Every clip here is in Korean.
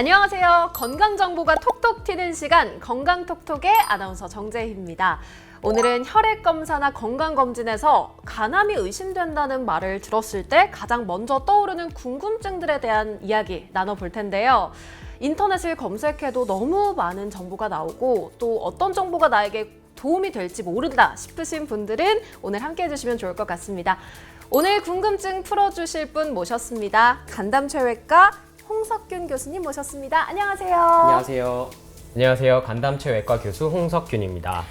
안녕하세요. 건강정보가 톡톡 튀는 시간 건강톡톡의 아나운서 정재희입니다. 오늘은 혈액검사나 건강검진에서 간암이 의심된다는 말을 들었을 때 가장 먼저 떠오르는 궁금증들에 대한 이야기 나눠볼 텐데요. 인터넷을 검색해도 너무 많은 정보가 나오고 또 어떤 정보가 나에게 도움이 될지 모른다 싶으신 분들은 오늘 함께 해주시면 좋을 것 같습니다. 오늘 궁금증 풀어주실 분 모셨습니다. 간담체외과 홍석균 교수님 모셨습니다. 안녕하세요. 안녕하세요. 안녕하세요. 간담체외과 교수 홍석균입니다.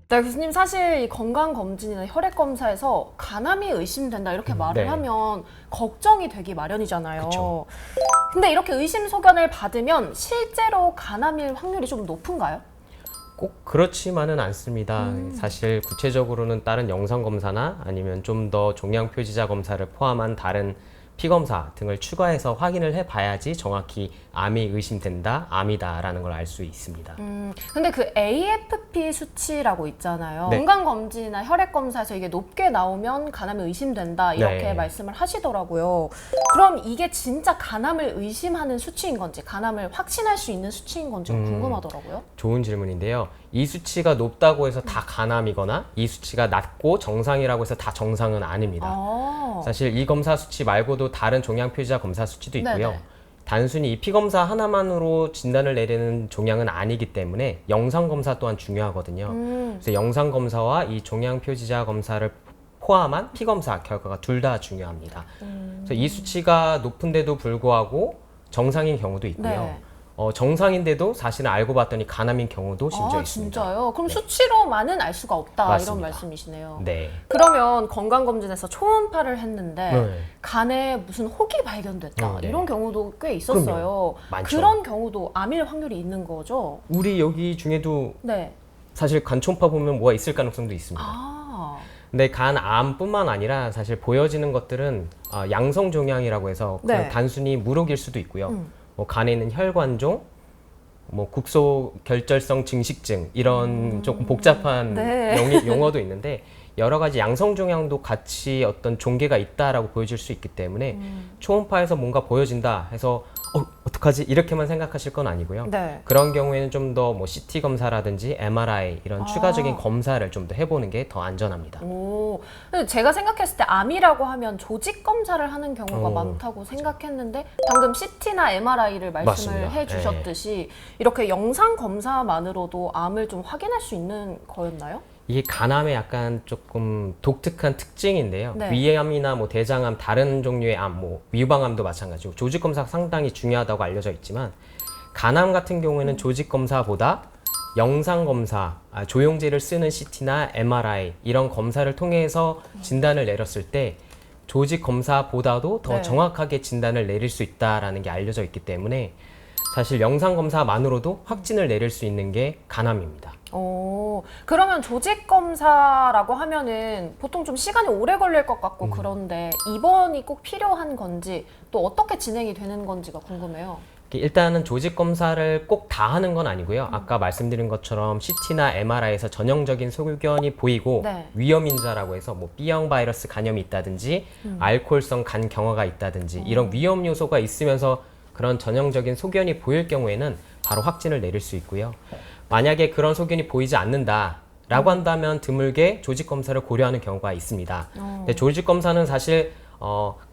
네, 교수님 사실 이 건강검진이나 혈액검사에서 간암이 의심된다 이렇게 말을 네. 하면 걱정이 되기 마련이잖아요. 그쵸. 근데 이렇게 의심 소견을 받으면 실제로 간암일 확률이 좀 높은가요? 꼭 그렇지만은 않습니다. 사실 구체적으로는 다른 영상검사나 아니면 좀 더 종양표지자 검사를 포함한 다른 피검사 등을 추가해서 확인을 해봐야지 정확히 암이 의심된다, 암이다라는 걸 알 수 있습니다. 근데 그 AFP 수치라고 있잖아요. 네. 건강검진이나 혈액검사에서 이게 높게 나오면 간암이 의심된다 이렇게 네. 말씀을 하시더라고요. 그럼 이게 진짜 간암을 의심하는 수치인 건지 간암을 확신할 수 있는 수치인 건지 궁금하더라고요. 좋은 질문인데요. 이 수치가 높다고 해서 다 간암이거나 이 수치가 낮고 정상이라고 해서 다 정상은 아닙니다. 사실 이 검사 수치 말고도 다른 종양표지자 검사 수치도 있고요. 네네. 단순히 이 피검사 하나만으로 진단을 내리는 종양은 아니기 때문에 영상검사 또한 중요하거든요. 그래서 영상검사와 이 종양표지자 검사를 포함한 피검사 결과가 둘 다 중요합니다. 그래서 이 수치가 높은데도 불구하고 정상인 경우도 있고요. 네. 정상인데도 사실은 알고 봤더니 간암인 경우도 심지어 있습니다. 진짜요? 그럼 네. 수치로만은 알 수가 없다 맞습니다. 이런 말씀이시네요. 네. 그러면 건강검진에서 초음파를 했는데 네. 간에 무슨 혹이 발견됐다 네. 이런 경우도 꽤 있었어요. 그럼요. 많죠. 그런 경우도 암일 확률이 있는 거죠? 우리 여기 중에도 네. 사실 간 초음파 보면 뭐가 있을 가능성도 있습니다. 근데 간암뿐만 아니라 사실 보여지는 것들은 양성 종양이라고 해서 그냥 네. 단순히 물혹일 수도 있고요. 뭐 간에 있는 혈관종, 뭐 국소 결절성 증식증 이런 조금 복잡한 네. 용어도 있는데 여러 가지 양성 종양도 같이 어떤 종괴가 있다라고 보여질 수 있기 때문에 초음파에서 뭔가 보여진다 해서 어떡하지 이렇게만 생각하실 건 아니고요. 네. 그런 경우에는 좀 더 뭐 CT 검사라든지 MRI 이런 추가적인 검사를 좀 더 해보는 게 더 안전합니다. 오, 근데 제가 생각했을 때 암이라고 하면 조직 검사를 하는 경우가 많다고 생각했는데 방금 CT나 MRI를 말씀을 맞습니다. 해주셨듯이 이렇게 영상 검사만으로도 암을 좀 확인할 수 있는 거였나요? 이게 간암의 약간 조금 독특한 특징인데요. 네. 위암이나 뭐 대장암, 다른 종류의 암, 뭐 위방암도 마찬가지고 조직 검사가 상당히 중요하다고 알려져 있지만 간암 같은 경우에는 조직 검사보다 영상 검사, 조영제를 쓰는 CT나 MRI 이런 검사를 통해서 진단을 내렸을 때 조직 검사보다도 더 네. 정확하게 진단을 내릴 수 있다라는 게 알려져 있기 때문에 사실 영상 검사만으로도 확진을 내릴 수 있는 게 간암입니다. 오, 그러면 조직 검사라고 하면은 보통 좀 시간이 오래 걸릴 것 같고 그런데 입원이 꼭 필요한 건지 또 어떻게 진행이 되는 건지가 궁금해요. 일단은 조직 검사를 꼭 다 하는 건 아니고요. 아까 말씀드린 것처럼 CT나 MRI에서 전형적인 소견이 보이고 네. 위험인자라고 해서 뭐 B형 바이러스 간염이 있다든지 알코올성 간 경화가 있다든지 이런 위험 요소가 있으면서 그런 전형적인 소견이 보일 경우에는 바로 확진을 내릴 수 있고요. 만약에 그런 소견이 보이지 않는다라고 한다면 드물게 조직 검사를 고려하는 경우가 있습니다. 근데 조직 검사는 사실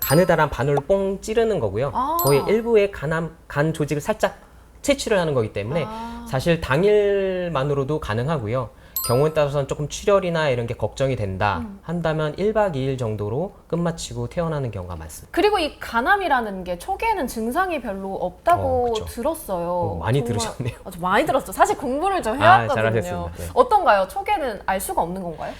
가느다란 바늘로 뽕 찌르는 거고요. 거의 일부의 간 조직을 살짝 채취를 하는 거기 때문에 사실 당일만으로도 가능하고요. 경우에 따라서는 조금 출혈이나 이런 게 걱정이 된다 한다면 1박 2일 정도로 끝마치고 퇴원하는 경우가 많습니다. 그리고 이 간암이라는 게 초기에는 증상이 별로 없다고 그쵸. 들었어요. 많이 정말- 들으셨네요. 좀 많이 들었죠. 사실 공부를 좀 해왔거든요. 잘하셨습니다. 네. 어떤가요? 초기에는 알 수가 없는 건가요?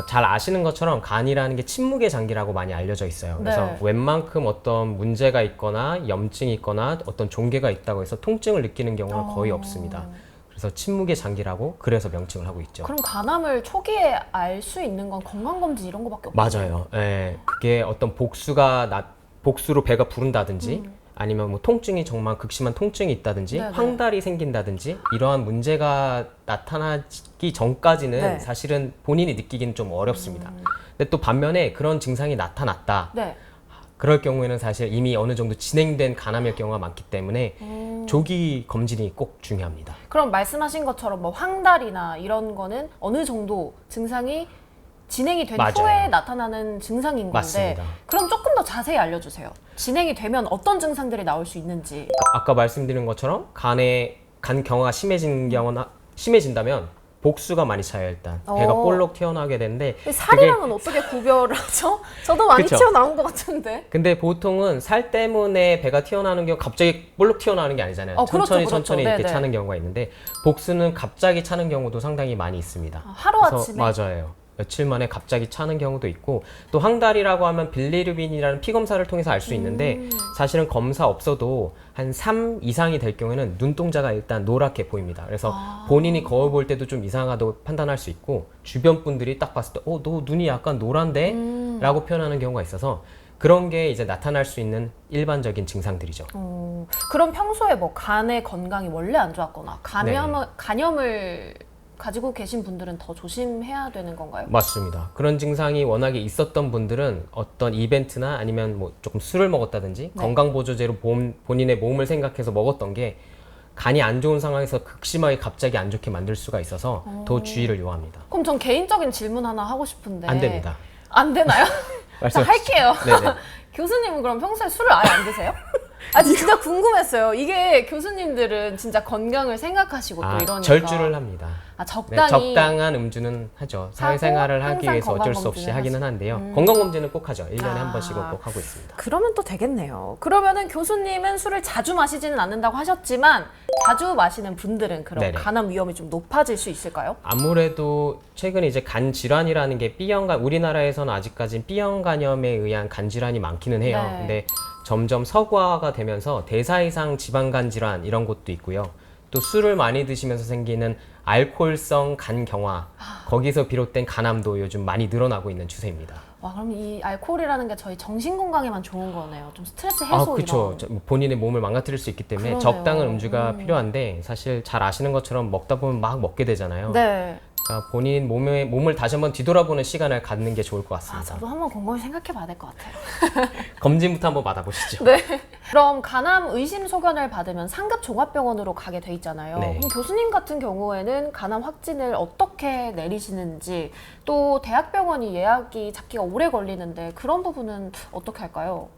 잘 아시는 것처럼 간이라는 게 침묵의 장기라고 많이 알려져 있어요. 그래서 네. 웬만큼 어떤 문제가 있거나 염증이 있거나 어떤 종괴가 있다고 해서 통증을 느끼는 경우는 거의 없습니다. 그래서 침묵의 장기라고 그래서 명칭을 하고 있죠. 그럼 간암을 초기에 알 수 있는 건 건강검진 이런 거밖에 없나요? 맞아요. 예, 그게 어떤 복수로 배가 부른다든지 아니면 뭐 통증이 정말 극심한 통증이 있다든지 네네. 황달이 생긴다든지 이러한 문제가 나타나기 전까지는 네. 사실은 본인이 느끼기는 좀 어렵습니다. 근데 또 반면에 그런 증상이 나타났다. 네. 그럴 경우에는 사실 이미 어느 정도 진행된 간암일 경우가 많기 때문에 조기 검진이 꼭 중요합니다. 그럼 말씀하신 것처럼 뭐 황달이나 이런 거는 어느 정도 증상이 진행이 된 맞아요. 후에 나타나는 증상인 건데 맞습니다. 그럼 조금 더 자세히 알려주세요. 진행이 되면 어떤 증상들이 나올 수 있는지. 아까 말씀드린 것처럼 간 경화가 심해진다면 복수가 많이 차요. 일단 배가 어. 볼록 튀어나오게 되는데 살이랑은 어떻게 구별하죠? 저도 많이 그쵸. 튀어나온 것 같은데. 근데 보통은 살 때문에 배가 튀어나오는 경우 갑자기 볼록 튀어나오는 게 아니잖아요. 그렇죠, 그렇죠. 천천히 이렇게 네네. 차는 경우가 있는데 복수는 갑자기 차는 경우도 상당히 많이 있습니다. 하루아침에. 맞아요. 며칠 만에 갑자기 차는 경우도 있고 또 황달이라고 하면 빌리루빈이라는 피 검사를 통해서 알 수 있는데 사실은 검사 없어도 한 3 이상이 될 경우에는 눈동자가 일단 노랗게 보입니다. 그래서 본인이 거울 볼 때도 좀 이상하다고 판단할 수 있고 주변 분들이 딱 봤을 때 너 눈이 약간 노란데? 라고 표현하는 경우가 있어서 그런 게 이제 나타날 수 있는 일반적인 증상들이죠. 그럼 평소에 뭐 간의 건강이 원래 안 좋았거나 네. 간염을 가지고 계신 분들은 더 조심해야 되는 건가요? 맞습니다. 그런 증상이 워낙에 있었던 분들은 어떤 이벤트나 아니면 뭐 조금 술을 먹었다든지 네. 건강보조제로 본인의 몸을 생각해서 먹었던 게 간이 안 좋은 상황에서 극심하게 갑자기 안 좋게 만들 수가 있어서 더 주의를 요합니다. 그럼 전 개인적인 질문 하나 하고 싶은데 안 됩니다. 안 되나요? 자, 할게요. 네네. 교수님은 그럼 평소에 술을 아예 안 드세요? 아 진짜 궁금했어요. 이게 교수님들은 진짜 건강을 생각하시고 또 이러니까 절주를 합니다. 아, 네, 적당히 적당한 음주는 하죠. 사회생활을 하기 항상 위해서 어쩔 수 없이 건강검진을 하기는 한데요. 건강검진은 꼭 하죠. 1년에 한 번씩은 아. 꼭 하고 있습니다. 그러면 또 되겠네요. 그러면은 교수님은 술을 자주 마시지는 않는다고 하셨지만 자주 마시는 분들은 그런 네네. 간암 위험이 좀 높아질 수 있을까요? 아무래도 최근에 이제 간 질환이라는 게 B형간 우리나라에서는 아직까지 B형 간염에 의한 간 질환이 많기는 해요. 네. 근데 점점 서구화가 되면서 대사이상 지방간 질환 이런 것도 있고요. 또 술을 많이 드시면서 생기는 알코올성 간 경화 거기서 비롯된 간암도 요즘 많이 늘어나고 있는 추세입니다. 와 그럼 이 알코올이라는 게 저희 정신 건강에만 좋은 거네요. 좀 스트레스 해소 그렇죠. 이런. 본인의 몸을 망가뜨릴 수 있기 때문에 그러네요. 적당한 음주가 필요한데 사실 잘 아시는 것처럼 먹다 보면 막 먹게 되잖아요. 네. 그러니까 본인 몸을 다시 한번 뒤돌아보는 시간을 갖는 게 좋을 것 아 같습니다. 저도 한번 곰곰이 생각해봐야 될 것 같아요. 검진부터 한번 받아보시죠. 네. 그럼 간암 의심 소견을 받으면 상급 종합병원으로 가게 돼 있잖아요. 네. 그럼 교수님 같은 경우에는 간암 확진을 어떻게 내리시는지 또 대학병원이 예약이 잡기가 오래 걸리는데 그런 부분은 어떻게 할까요?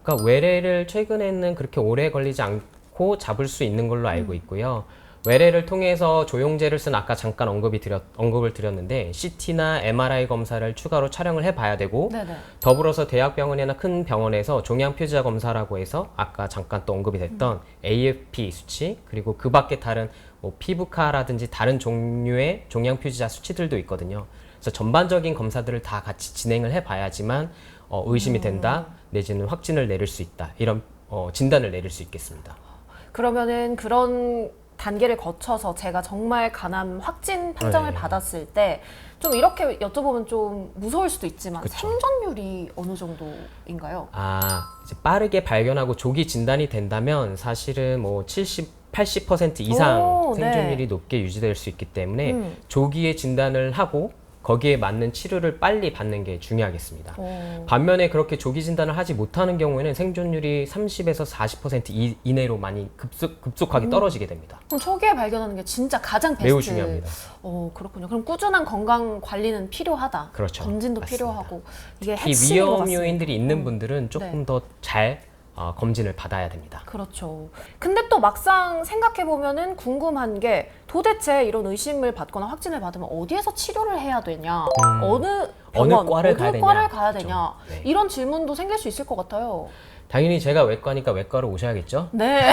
그러니까 외래를 최근에는 그렇게 오래 걸리지 않고 잡을 수 있는 걸로 알고 있고요. 외래를 통해서 조영제를 쓴 아까 잠깐 언급을 드렸는데 CT나 MRI 검사를 추가로 촬영을 해봐야 되고 네네. 더불어서 대학병원이나 큰 병원에서 종양표지자 검사라고 해서 아까 잠깐 또 언급이 됐던 AFP 수치 그리고 그 밖에 다른 뭐 피부과라든지 다른 종류의 종양표지자 수치들도 있거든요. 그래서 전반적인 검사들을 다 같이 진행을 해봐야지만 의심이 된다 내지는 확진을 내릴 수 있다 이런 진단을 내릴 수 있겠습니다. 그러면은 그런 단계를 거쳐서 제가 정말 간암 확진 판정을 네. 받았을 때 좀 이렇게 여쭤보면 좀 무서울 수도 있지만 그쵸. 생존율이 어느 정도인가요? 이제 빠르게 발견하고 조기 진단이 된다면 사실은 뭐 80% 이상 오, 네. 생존율이 높게 유지될 수 있기 때문에 조기에 진단을 하고 거기에 맞는 치료를 빨리 받는 게 중요하겠습니다. 반면에 그렇게 조기 진단을 하지 못하는 경우에는 생존율이 30에서 40% 이내로 많이 급속하게 떨어지게 됩니다. 그럼 초기에 발견하는 게 진짜 가장 베스트. 매우 중요합니다. 그렇군요. 그럼 꾸준한 건강 관리는 필요하다. 그렇죠. 검진도 맞습니다. 필요하고 이게 이 핵심인 것 위험 같습니다. 요인들이 있는 분들은 조금 네. 더 잘 검진을 받아야 됩니다. 그렇죠. 근데 또 막상 생각해 보면은 궁금한 게 도대체 이런 의심을 받거나 확진을 받으면 어디에서 치료를 해야 되냐, 어느 병원, 과를 가야 되냐. 되냐, 그렇죠. 네. 이런 질문도 생길 수 있을 것 같아요. 당연히 제가 외과니까 외과로 오셔야겠죠? 네.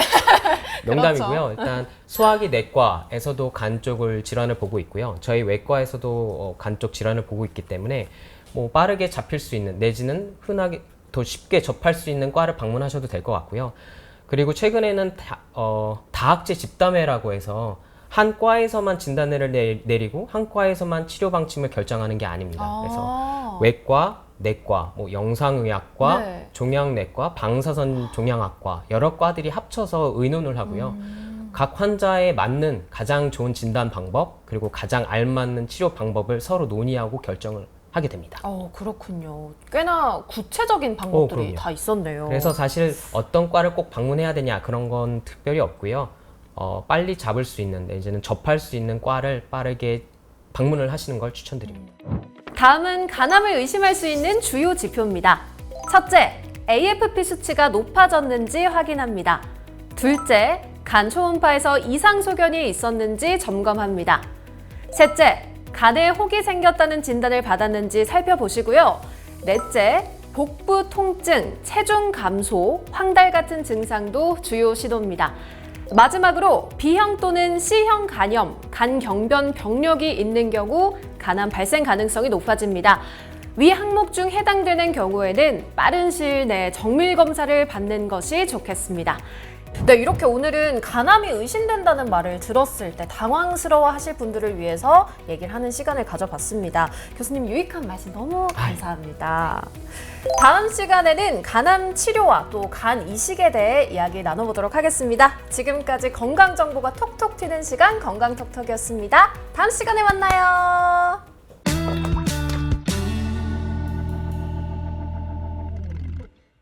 농담이고요. 그렇죠. 일단 소화기 내과에서도 간 쪽을 질환을 보고 있고요. 저희 외과에서도 간 쪽 질환을 보고 있기 때문에 뭐 빠르게 잡힐 수 있는 내지는 흔하게 더 쉽게 접할 수 있는 과를 방문하셔도 될 것 같고요. 그리고 최근에는 다학제 집단회라고 해서 한 과에서만 진단을 내리고 한 과에서만 치료 방침을 결정하는 게 아닙니다. 그래서 외과, 내과, 뭐 영상의학과, 네. 종양내과, 방사선 종양학과 여러 과들이 합쳐서 의논을 하고요. 각 환자에 맞는 가장 좋은 진단 방법 그리고 가장 알맞는 치료 방법을 서로 논의하고 결정을 하게 됩니다. 그렇군요. 꽤나 구체적인 방법들이 그럼요. 다 있었네요. 그래서 사실 어떤 과를 꼭 방문해야 되냐 그런 건 특별히 없고요. 빨리 잡을 수 있는, 이제는 접할 수 있는 과를 빠르게 방문을 하시는 걸 추천드립니다. 다음은 간암을 의심할 수 있는 주요 지표입니다. 첫째, AFP 수치가 높아졌는지 확인합니다. 둘째, 간 초음파에서 이상 소견이 있었는지 점검합니다. 셋째, 간에 혹이 생겼다는 진단을 받았는지 살펴보시고요. 넷째, 복부 통증, 체중 감소, 황달 같은 증상도 주요 신호입니다. 마지막으로 B형 또는 C형 간염, 간경변 병력이 있는 경우 간암 발생 가능성이 높아집니다. 위 항목 중 해당되는 경우에는 빠른 시일 내에 정밀 검사를 받는 것이 좋겠습니다. 네, 이렇게 오늘은 간암이 의심된다는 말을 들었을 때 당황스러워 하실 분들을 위해서 얘기를 하는 시간을 가져봤습니다. 교수님 유익한 말씀 너무 감사합니다. 다음 시간에는 간암 치료와 또 간 이식에 대해 이야기 나눠보도록 하겠습니다. 지금까지 건강 정보가 톡톡 튀는 시간 건강톡톡이었습니다. 다음 시간에 만나요.